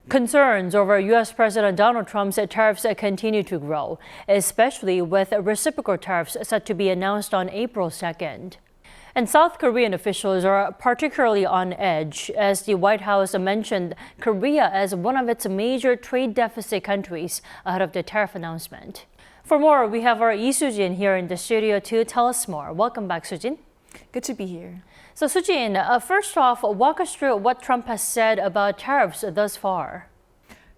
Concerns over U.S. President Donald Trump's tariffs continue to grow, especially with reciprocal tariffs set to be announced on April 2nd. And South Korean officials are particularly on edge as the White House mentioned Korea as one of its major trade deficit countries ahead of the tariff announcement. For more, we have our Lee Soo-jin here in the studio to tell us more. Welcome back, Soo-jin. Good to be here. So Soo-jin, first off, walk us through what Trump has said about tariffs thus far.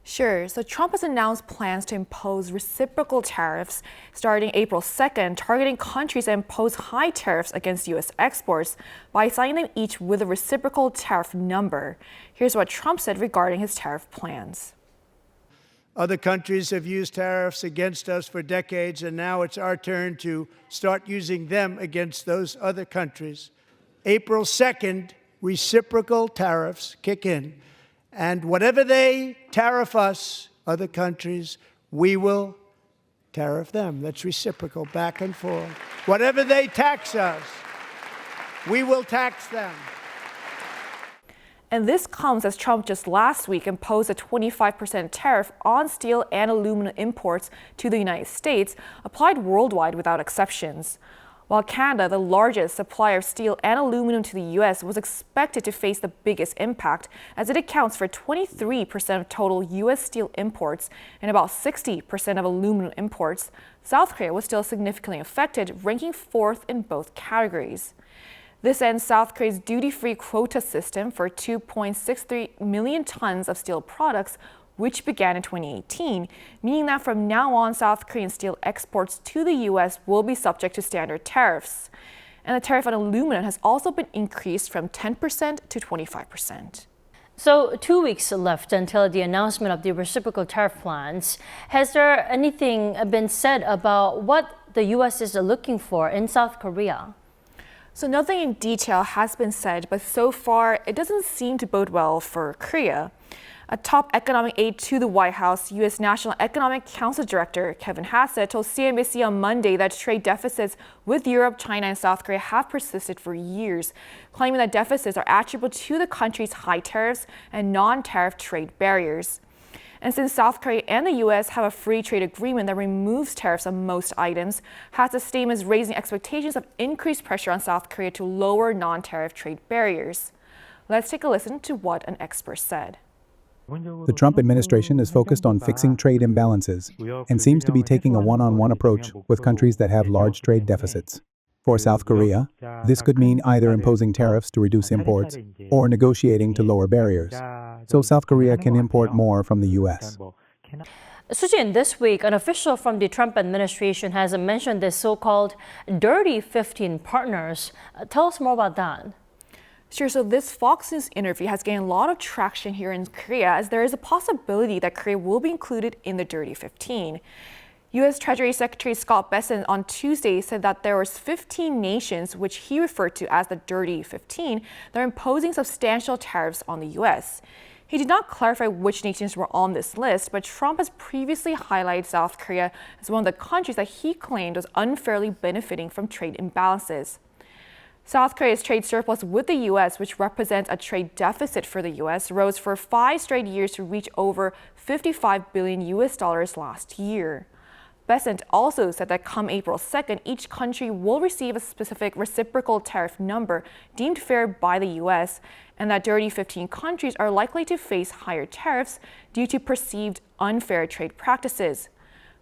Sure. So Trump has announced plans to impose reciprocal tariffs starting April 2nd, targeting countries that impose high tariffs against U.S. exports by assigning them each with a reciprocal tariff number. Here's what Trump said regarding his tariff plans. Other countries have used tariffs against us for decades, and now it's our turn to start using them against those other countries. April 2nd, reciprocal tariffs kick in. And whatever they tariff us, other countries, we will tariff them. That's reciprocal, back and forth. Whatever they tax us, we will tax them. And this comes as Trump just last week imposed a 25% tariff on steel and aluminum imports to the United States, applied worldwide without exceptions. While Canada, the largest supplier of steel and aluminum to the U.S., was expected to face the biggest impact as it accounts for 23% of total U.S. steel imports and about 60% of aluminum imports, South Korea was still significantly affected, ranking fourth in both categories. This ends South Korea's duty-free quota system for 2.63 million tons of steel products, which began in 2018, meaning that from now on, South Korean steel exports to the U.S. will be subject to standard tariffs. And the tariff on aluminum has also been increased from 10% to 25%. So 2 weeks left until the announcement of the reciprocal tariff plans. Has there anything been said about what the U.S. is looking for in South Korea? So nothing in detail has been said, but so far it doesn't seem to bode well for Korea. A top economic aide to the White House, U.S. National Economic Council Director Kevin Hassett told CNBC on Monday that trade deficits with Europe, China, and South Korea have persisted for years, claiming that deficits are attributable to the country's high tariffs and non-tariff trade barriers. And since South Korea and the U.S. have a free trade agreement that removes tariffs on most items, Hassett's statement is raising expectations of increased pressure on South Korea to lower non-tariff trade barriers. Let's take a listen to what an expert said. The Trump administration is focused on fixing trade imbalances and seems to be taking a one-on-one approach with countries that have large trade deficits. For South Korea, this could mean either imposing tariffs to reduce imports or negotiating to lower barriers, so South Korea can import more from the U.S. Soo-jin, this week, an official from the Trump administration has mentioned the so-called Dirty 15 partners. Tell us more about that. Sure, so this Fox News interview has gained a lot of traction here in Korea as there is a possibility that Korea will be included in the Dirty 15. U.S. Treasury Secretary Scott Bessent on Tuesday said that there was 15 nations, which he referred to as the Dirty 15, that are imposing substantial tariffs on the U.S. He did not clarify which nations were on this list, but Trump has previously highlighted South Korea as one of the countries that he claimed was unfairly benefiting from trade imbalances. South Korea's trade surplus with the U.S., which represents a trade deficit for the U.S., rose for 5 straight years to reach over $55 billion last year. Bessent also said that come April 2nd, each country will receive a specific reciprocal tariff number deemed fair by the U.S., and that Dirty 15 countries are likely to face higher tariffs due to perceived unfair trade practices.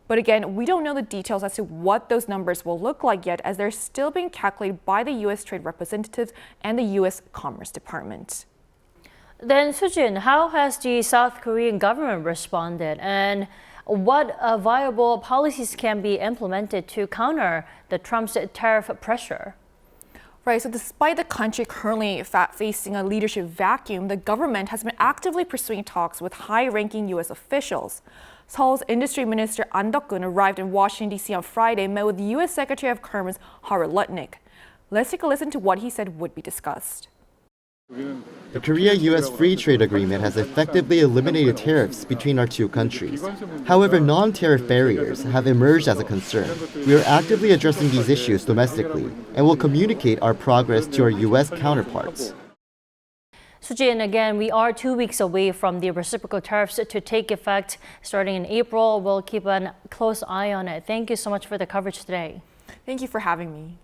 But again, we don't know the details as to what those numbers will look like yet, as they're still being calculated by the U.S. Trade Representatives and the U.S. Commerce Department. Then, Soo-jin, how has the South Korean government responded, and what viable policies can be implemented to counter the Trump's tariff pressure? Right, so despite the country currently facing a leadership vacuum, the government has been actively pursuing talks with high-ranking U.S. officials. Seoul's Industry Minister An Deok-gun arrived in Washington, D.C. on Friday and met with U.S. Secretary of Commerce Howard Lutnick. Let's take a listen to what he said would be discussed. The Korea-U.S. Free Trade Agreement has effectively eliminated tariffs between our two countries. However, non-tariff barriers have emerged as a concern. We are actively addressing these issues domestically and will communicate our progress to our U.S. counterparts. Suji, and again, we are 2 weeks away from the reciprocal tariffs to take effect starting in April. We'll keep a close eye on it. Thank you so much for the coverage today. Thank you for having me.